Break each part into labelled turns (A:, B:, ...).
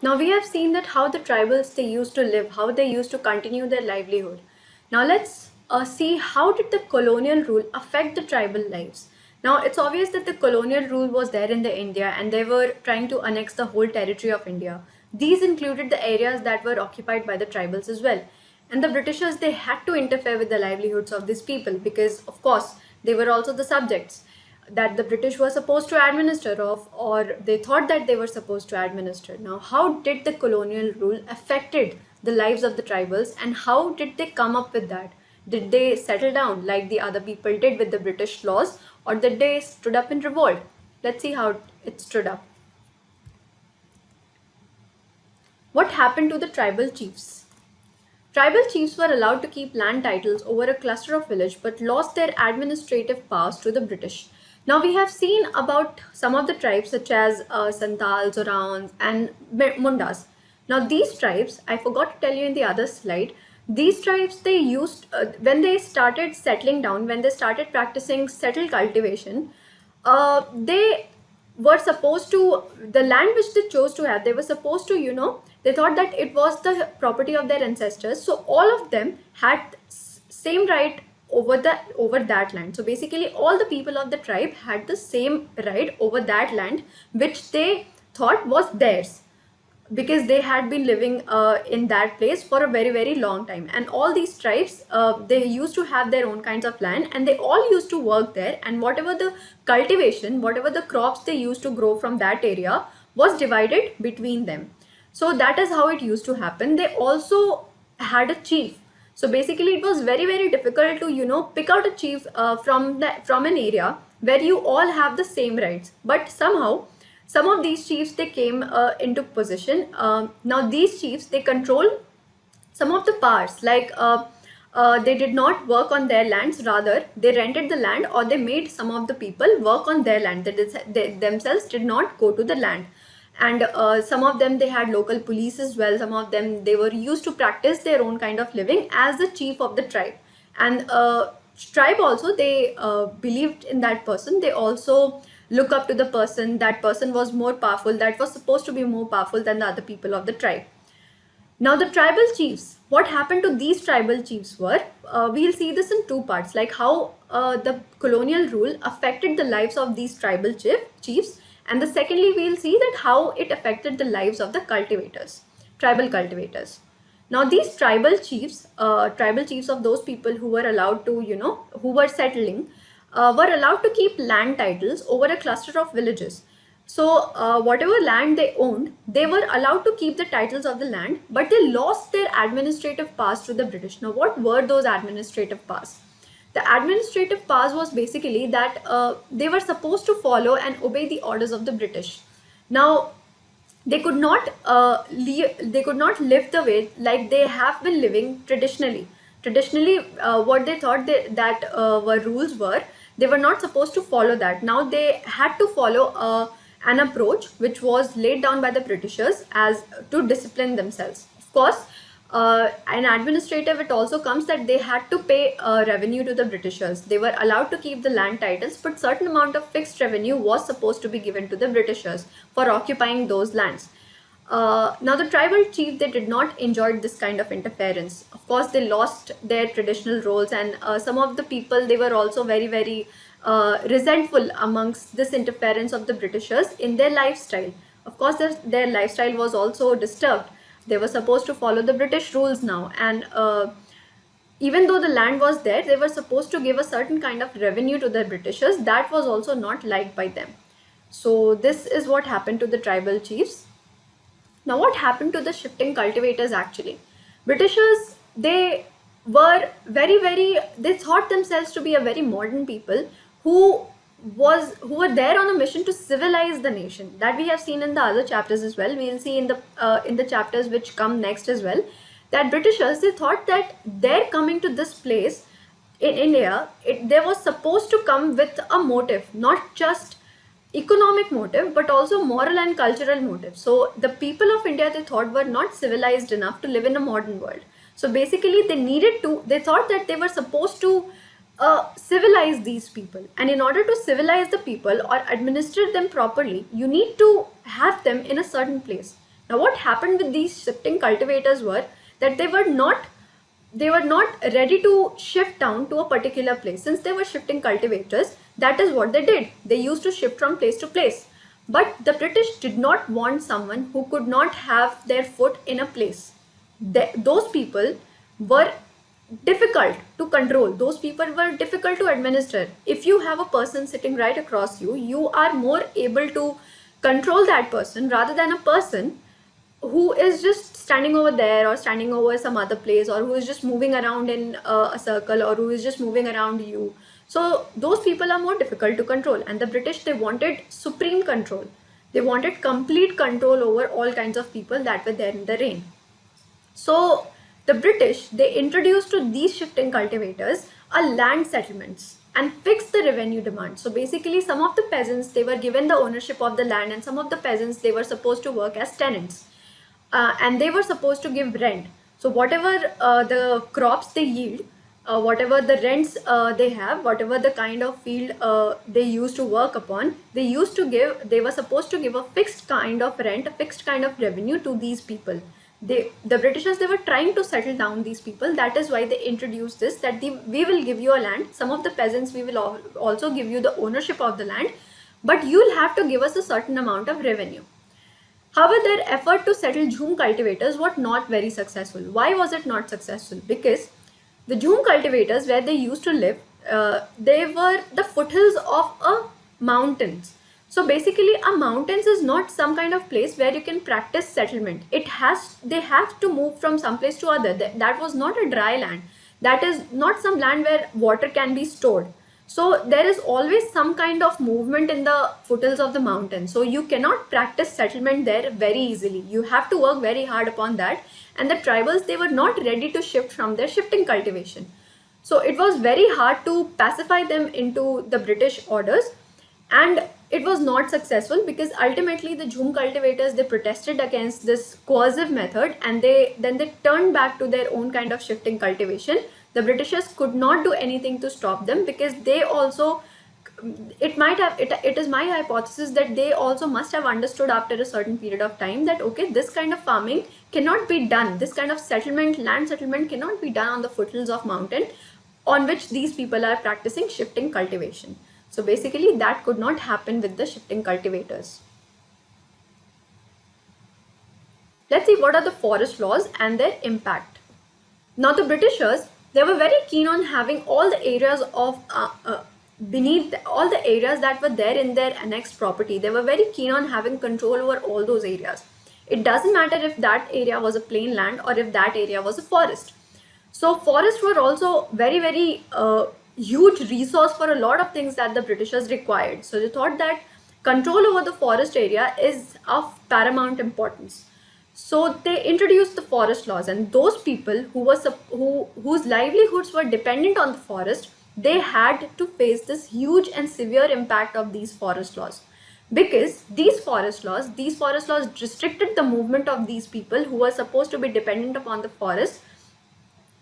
A: Now we have seen that how the tribals they used to live, how they used to continue their livelihood. Now let's see how did the colonial rule affect the tribal lives. Now it's obvious that the colonial rule was there in the India and they were trying to annex the whole territory of India. These included the areas that were occupied by the tribals as well. And the Britishers they had to interfere with the livelihoods of these people because of course they were also the subjects that the British were supposed to administer of, or they thought that they were supposed to administer. Now, how did the colonial rule affected the lives of the tribals and how did they come up with that? Did they settle down like the other people did with the British laws, or did they stood up in revolt? Let's see how it stood up. What happened to the tribal chiefs? Tribal chiefs were allowed to keep land titles over a cluster of village but lost their administrative powers to the British. Now we have seen about some of the tribes such as Santals, Orans and Mundas. Now these tribes, I forgot to tell you in the other slide, these tribes they used, when they started settling down, when they started practicing settled cultivation, they were supposed to, the land which they chose to have, they were supposed to, they thought that it was the property of their ancestors, so all of them had same right over that land. So basically all the people of the tribe had the same right over that land which they thought was theirs, because they had been living in that place for a very long time, and all these tribes they used to have their own kinds of land and they all used to work there, and whatever the cultivation, whatever the crops they used to grow from that area was divided between them. So that is how it used to happen. They also had a chief. So basically it was very difficult to pick out a chief from an area where you all have the same rights, but somehow some of these chiefs they came into position. Now these chiefs they control some of the powers, like they did not work on their lands, rather they rented the land or they made some of the people work on their land. They themselves did not go to the land, and some of them they had local police as well. Some of them they were used to practice their own kind of living as the chief of the tribe, and tribe also they believed in that person. They also look up to the person. That person was more powerful, that was supposed to be more powerful than the other people of the tribe. Now the tribal chiefs, what happened to these tribal chiefs were, we'll see this in two parts, like how the colonial rule affected the lives of these tribal chiefs, and the secondly we'll see that how it affected the lives of the cultivators, tribal cultivators. Now these tribal chiefs of those people who were allowed to, who were settling, were allowed to keep land titles over a cluster of villages. So whatever land they owned, they were allowed to keep the titles of the land, but they lost their administrative powers to the British. Now what were those administrative powers? The administrative powers was basically that they were supposed to follow and obey the orders of the British. Now they could not live the way like they have been living traditionally. What they thought that were rules were, they were not supposed to follow that. Now they had to follow an approach which was laid down by the Britishers as to discipline themselves. Of course, an administrative, it also comes that they had to pay revenue to the Britishers. They were allowed to keep the land titles, but certain amount of fixed revenue was supposed to be given to the Britishers for occupying those lands. Now the tribal chief, they did not enjoy this kind of interference. Of course, they lost their traditional roles, and some of the people, they were also very resentful amongst this interference of the Britishers in their lifestyle. Of course, their lifestyle was also disturbed. They were supposed to follow the British rules now, and even though the land was there, they were supposed to give a certain kind of revenue to the Britishers. That was also not liked by them. So this is what happened to the tribal chiefs. Now what happened to the shifting cultivators actually? Britishers, they were they thought themselves to be a very modern people who were there on a mission to civilize the nation. That we have seen in the other chapters as well. We'll see in the chapters which come next as well, that Britishers, they thought that their coming to this place in India, they was supposed to come with a motive, not just economic motive but also moral and cultural motive. So the people of India, they thought, were not civilized enough to live in a modern world. So basically they thought that they were supposed to civilize these people, and in order to civilize the people or administer them properly, you need to have them in a certain place. Now, what happened with these shifting cultivators were that they were not ready to shift down to a particular place. Since they were shifting cultivators, that is what they did. They used to shift from place to place. But the British did not want someone who could not have their foot in a place. Those people were difficult to control. Those people were difficult to administer. If you have a person sitting right across you, you are more able to control that person rather than a person who is just standing over there or standing over some other place, or who is just moving around in a circle, or who is just moving around you. So those people are more difficult to control, and the British, they wanted supreme control. They wanted complete control over all kinds of people that were there in the reign. So the British, they introduced to these shifting cultivators a land settlements and fixed the revenue demand. So basically, some of the peasants, they were given the ownership of the land, and some of the peasants, they were supposed to work as tenants. And they were supposed to give rent. So whatever the crops they yield, whatever the rents they have, whatever the kind of field they used to work upon, they were supposed to give a fixed kind of rent, a fixed kind of revenue to these people. The Britishers, they were trying to settle down these people. That is why they introduced this, that we will give you a land. Some of the peasants, we will also give you the ownership of the land, but you'll have to give us a certain amount of revenue. However, their effort to settle Jhum cultivators was not very successful. Why was it not successful? Because the Jhum cultivators, where they used to live, they were the foothills of a mountains. So basically, a mountains is not some kind of place where you can practice settlement. They have to move from some place to other. That was not a dry land. That is not some land where water can be stored. So there is always some kind of movement in the foothills of the mountain. So you cannot practice settlement there very easily. You have to work very hard upon that. And the tribals, they were not ready to shift from their shifting cultivation. So it was very hard to pacify them into the British orders. And it was not successful, because ultimately the Jhum cultivators, they protested against this coercive method, and then they turned back to their own kind of shifting cultivation. The Britishers could not do anything to stop them, because they also, it is my hypothesis that they also must have understood after a certain period of time that, okay, this kind of farming cannot be done, this kind of land settlement cannot be done on the foothills of mountain on which these people are practicing shifting cultivation. So basically, that could not happen with the shifting cultivators. Let's see what are the forest laws and their impact. Now, the Britishers, they were very keen on having all the areas of all the areas that were there in their annexed property. They were very keen on having control over all those areas. It doesn't matter if that area was a plain land or if that area was a forest. So forests were also very, very huge resource for a lot of things that the Britishers required. So they thought that control over the forest area is of paramount importance. So they introduced the forest laws, and those people whose livelihoods were dependent on the forest, they had to face this huge and severe impact of these forest laws. Because these forest laws restricted the movement of these people who were supposed to be dependent upon the forest.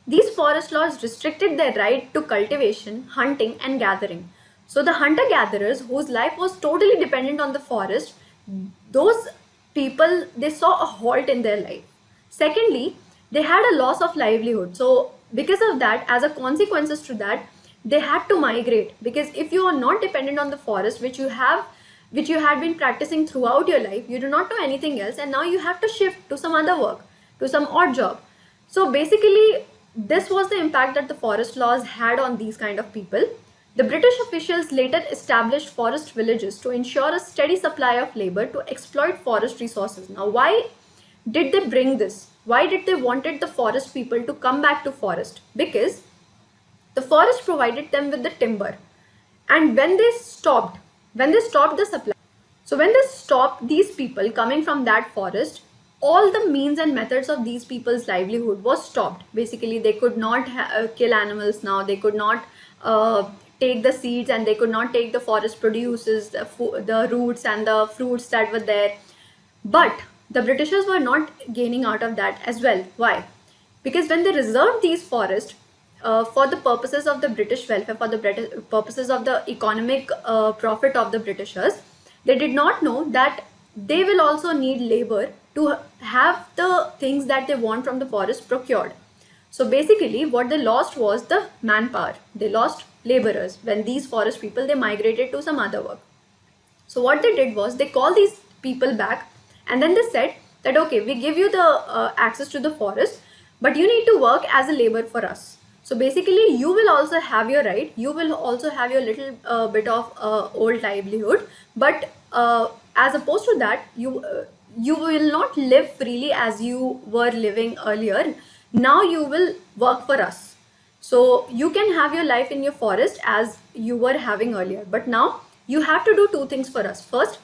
A: These forest laws restricted their right to cultivation, hunting, and gathering. So the hunter-gatherers, whose life was totally dependent on the forest, those people, they saw a halt in their life. Secondly, they had a loss of livelihood. So because of that, as a consequences to that, they had to migrate. Because if you are not dependent on the forest, which you had been practicing throughout your life, you do not know anything else, and now you have to shift to some other work, to some odd job. So basically, this was the impact that the forest laws had on these kind of people. The British officials later established forest villages to ensure a steady supply of labor to exploit forest resources. Now, why did they bring this? Why did they wanted the forest people to come back to forest? Because the forest provided them with the timber. And when they stopped the supply, so when they stopped these people coming from that forest, all the means and methods of these people's livelihood was stopped. Basically, they could not kill animals now. They could not take the seeds, and they could not take the forest produces, the roots and the fruits that were there. But the Britishers were not gaining out of that as well. Why? Because when they reserved these forests for the purposes of the British welfare, for the purposes of the economic profit of the Britishers, they did not know that they will also need labor to have the things that they want from the forest procured. So basically what they lost was the manpower. They lost laborers when these forest people, they migrated to some other work. So what they did was they called these people back, and then they said that, okay, we give you the access to the forest, but you need to work as a labor for us. So basically you will also have your right, you will also have your little bit of old livelihood, but as opposed to that, you will not live freely as you were living earlier. Now you will work for us. So you can have your life in your forest as you were having earlier, but now you have to do two things for us. First,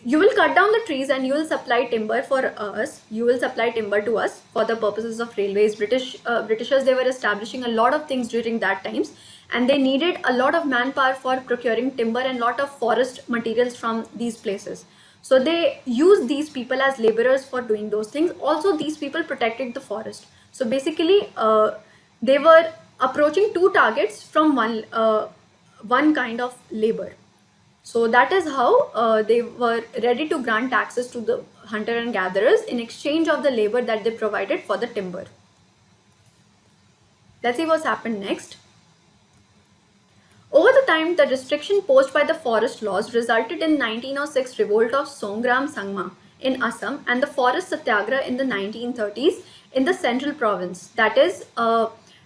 A: you will cut down the trees and you will supply timber for us. You will supply timber to us for the purposes of railways. Britishers, they were establishing a lot of things during that times, and they needed a lot of manpower for procuring timber and lot of forest materials from these places. So they used these people as laborers for doing those things. Also, these people protected the forest. So basically, they were approaching two targets from one kind of labor. So that is how they were ready to grant taxes to the hunter and gatherers in exchange of the labor that they provided for the timber. Let's see what's happened next. Over the time, the restriction posed by the forest laws resulted in 1906 revolt of Songram Sangma in Assam and the forest satyagraha in the 1930s in the central province, that is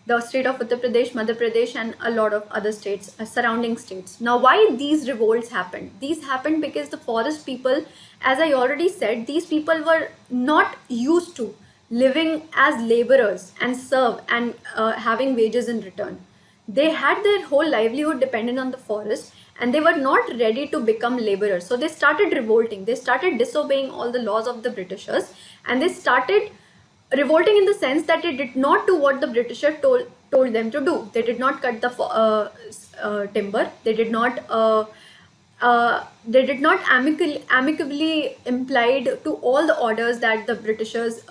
A: the state of Uttar Pradesh, Madhya Pradesh, and a lot of other states, surrounding states. Now, why these revolts happened? These happened because the forest people, as I already said, these people were not used to living as laborers and serve and having wages in return. They had their whole livelihood dependent on the forest, and they were not ready to become laborers. So they started revolting. They started disobeying all the laws of the Britishers, and they started revolting in the sense that they did not do what the Britisher told them to do. They did not cut the timber. They did not amicably implied to all the orders that the Britishers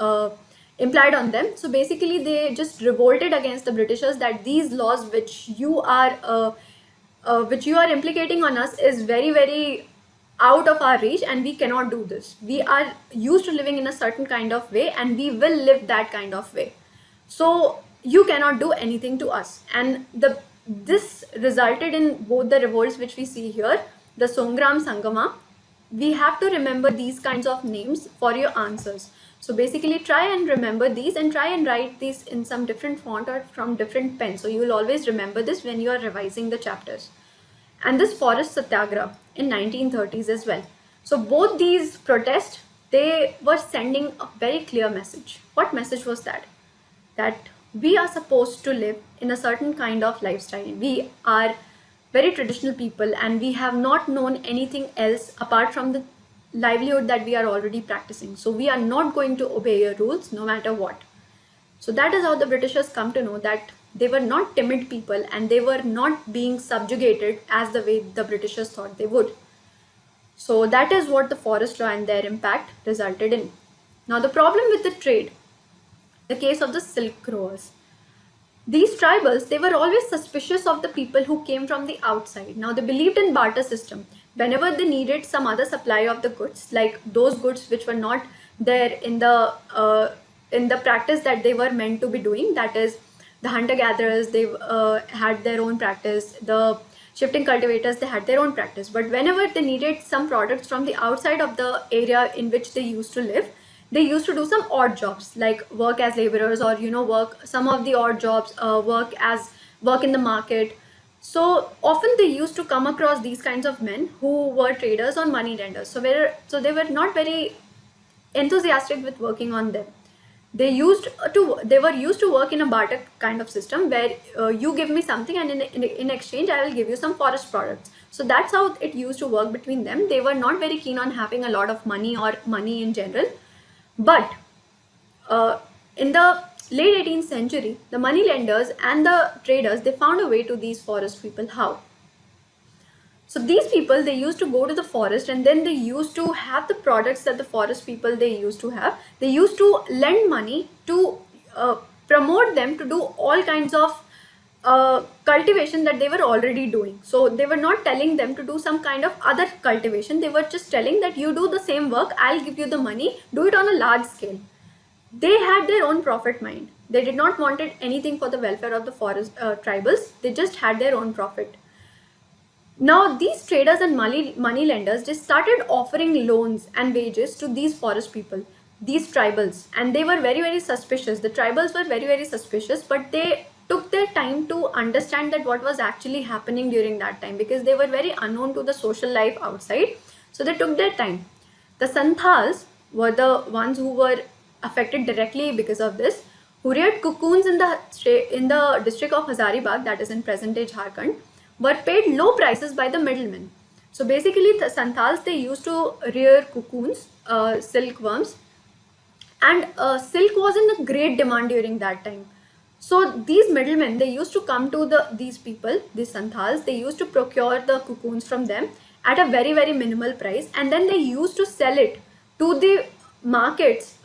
A: implied on them. So basically, they just revolted against the Britishers that these laws which you are implicating on us is very, very out of our reach, and we cannot do this. We are used to living in a certain kind of way, and we will live that kind of way. So you cannot do anything to us. And this resulted in both the revolts which we see here, the Songram Sangama. We have to remember these kinds of names for your answers. So basically, try and remember these and try and write these in some different font or from different pens. So you will always remember this when you are revising the chapters. And this forest satyagraha in 1930s as well. So both these protests, they were sending a very clear message. What message was that? That we are supposed to live in a certain kind of lifestyle. We are very traditional people, and we have not known anything else apart from the livelihood that we are already practicing. So we are not going to obey your rules no matter what. So that is how the Britishers come to know that they were not timid people, and they were not being subjugated as the way the Britishers thought they would. So that is what the forest law and their impact resulted in. Now the problem with the trade, the case of the silk growers. These tribals, they were always suspicious of the people who came from the outside. Now they believed in barter system. Whenever they needed some other supply of the goods, like those goods which were not there in the practice that they were meant to be doing, that is the hunter-gatherers, they had their own practice, the shifting cultivators, they had their own practice. But whenever they needed some products from the outside of the area in which they used to live, they used to do some odd jobs, like work as laborers, or work some of the odd jobs, work in the market. So often they used to come across these kinds of men who were traders or money lenders. So they were not very enthusiastic with working on them. They were used to work in a barter kind of system where you give me something, and in exchange I will give you some forest products. So that's how it used to work between them. They were not very keen on having a lot of money or money in general. But in the late 18th century, the money lenders and the traders, they found a way to these forest people. How? So these people, they used to go to the forest, and then they used to have the products that the forest people they used to have. They used to lend money to promote them to do all kinds of cultivation that they were already doing. So they were not telling them to do some kind of other cultivation. They were just telling that you do the same work, I'll give you the money, do it on a large scale. They had their own profit mind. They did not wanted anything for the welfare of the forest tribals. They just had their own profit. Now these traders and money lenders just started offering loans and wages to these forest people, these tribals, and they were very suspicious. The tribals were very suspicious, but they took their time to understand that what was actually happening during that time, because they were very unknown to the social life outside. So they took their time. The Santhals were the ones who were affected directly because of this, who reared cocoons in the district of Hazaribagh, that is in present day Jharkhand, were paid low prices by the middlemen. So basically, the Santhals, they used to rear cocoons, silkworms, and silk was in a great demand during that time. So these middlemen, they used to come to these people, these Santhals, they used to procure the cocoons from them at a very minimal price, and then they used to sell it to the markets.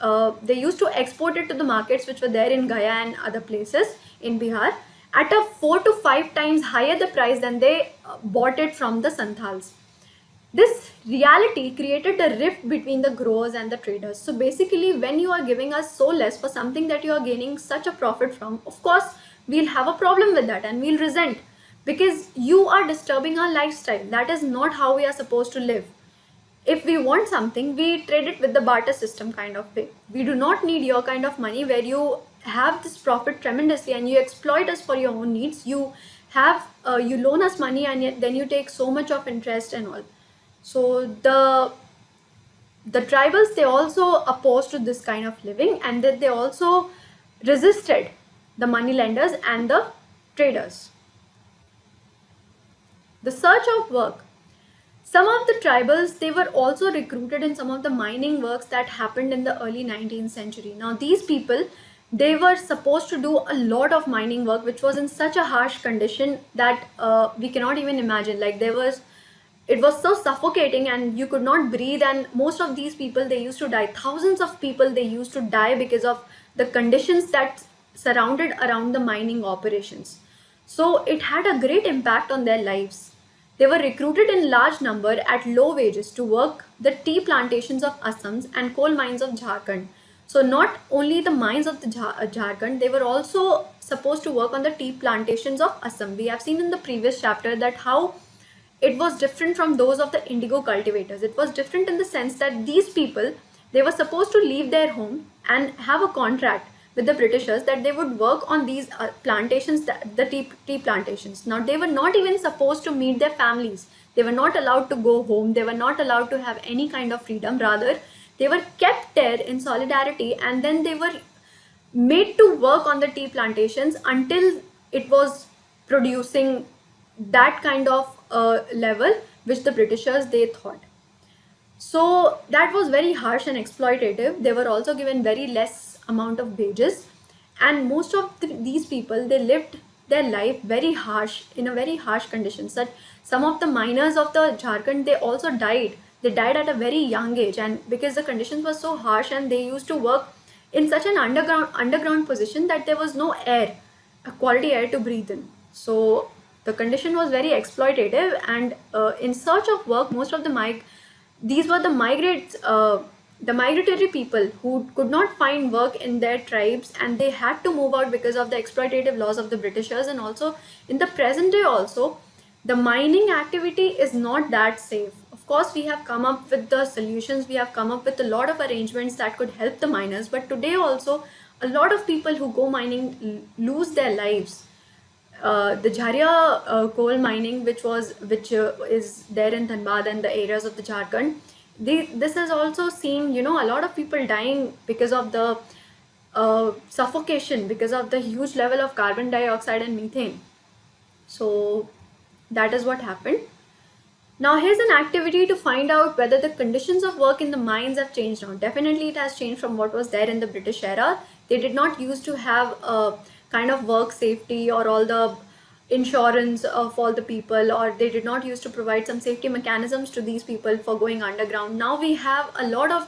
A: They used to export it to the markets which were there in Gaya and other places in Bihar at a 4 to 5 times higher the price than they bought it from the Santhals. This reality created a rift between the growers and the traders. So basically, when you are giving us so less for something that you are gaining such a profit from, of course, we'll have a problem with that and we'll resent, because you are disturbing our lifestyle. That is not how we are supposed to live. If we want something, we trade it with the barter system kind of way. We do not need your kind of money where you have this profit tremendously and you exploit us for your own needs. You loan us money and then you take so much of interest and all. So the tribals, they also opposed to this kind of living, and that they also resisted the money lenders and the traders. The search of work. Some of the tribals, they were also recruited in some of the mining works that happened in the early 19th century. Now these people, they were supposed to do a lot of mining work which was in such a harsh condition that we cannot even imagine. Like it was so suffocating and you could not breathe, and most of these people, they used to die. Thousands of people, they used to die because of the conditions that surrounded around the mining operations. So it had a great impact on their lives. They were recruited in large number at low wages to work the tea plantations of Assam and coal mines of Jharkhand. So not only the mines of the Jharkhand, they were also supposed to work on the tea plantations of Assam. We have seen in the previous chapter that how it was different from those of the indigo cultivators. It was different in the sense that these people, they were supposed to leave their home and have a contract with the Britishers that they would work on these plantations, the tea plantations. Now they were not even supposed to meet their families. They were not allowed to go home. They were not allowed to have any kind of freedom. Rather, they were kept there in solidarity, and then they were made to work on the tea plantations until it was producing that kind of level which the Britishers, they thought. So that was very harsh and exploitative. They were also given very less amount of wages, and most of these people, they lived their life very harsh, in a very harsh conditions. That some of the miners of the Jharkhand, they also died. They died at a very young age, and because the conditions were so harsh and they used to work in such an underground position that there was no air, a quality air to breathe in. So the condition was very exploitative, and in search of work, most of these were the migratory people who could not find work in their tribes, and they had to move out because of the exploitative laws of the Britishers. And also in the present day also, the mining activity is not that safe. Of course, we have come up with the solutions, we have come up with a lot of arrangements that could help the miners, but today also a lot of people who go mining lose their lives. The Jharia coal mining, which is there in Dhanbad and the areas of the Jharkhand, this has also seen a lot of people dying because of the suffocation, because of the huge level of carbon dioxide and methane. So that is what happened. Now here's an activity to find out whether the conditions of work in the mines have changed now. Definitely it has changed from what was there in the British era. They did not used to have a kind of work safety or all the insurance of all the people, or they did not used to provide some safety mechanisms to these people for going underground. Now we have a lot of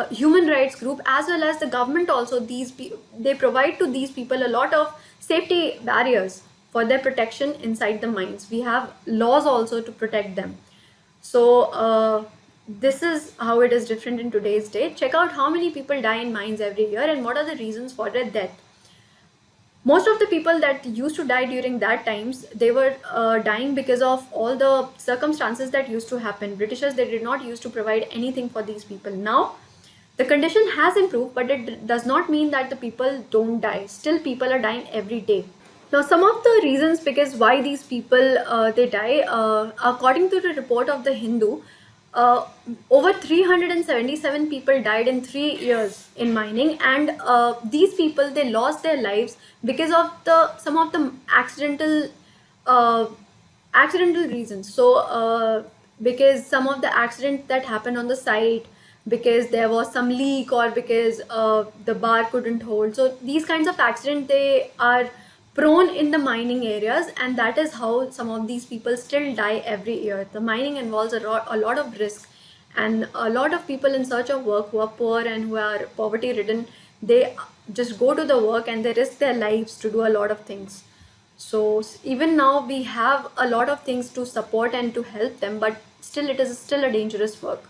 A: human rights group as well as the government also, they provide to these people a lot of safety barriers for their protection inside the mines. We have laws also to protect them. So this is how it is different in today's day. Check out how many people die in mines every year and what are the reasons for their death. Most of the people that used to die during that times, they were dying because of all the circumstances that used to happen. Britishers, they did not used to provide anything for these people. Now the condition has improved, but it does not mean that the people don't die. Still people are dying every day. Now, some of the reasons because why these people they die, according to the report of the Hindu, uh, over 377 people died in 3 years in mining, and these people, they lost their lives because of the some of the uh, accidental reasons. So because some of the accident that happened on the site, because there was some leak or because the bar couldn't hold, so these kinds of accident, they are prone in the mining areas, and that is how some of these people still die every year. The mining involves a lot of risk, and a lot of people in search of work who are poor and who are poverty ridden, they just go to the work and they risk their lives to do a lot of things. So even now we have a lot of things to support and to help them, but still it is still a dangerous work.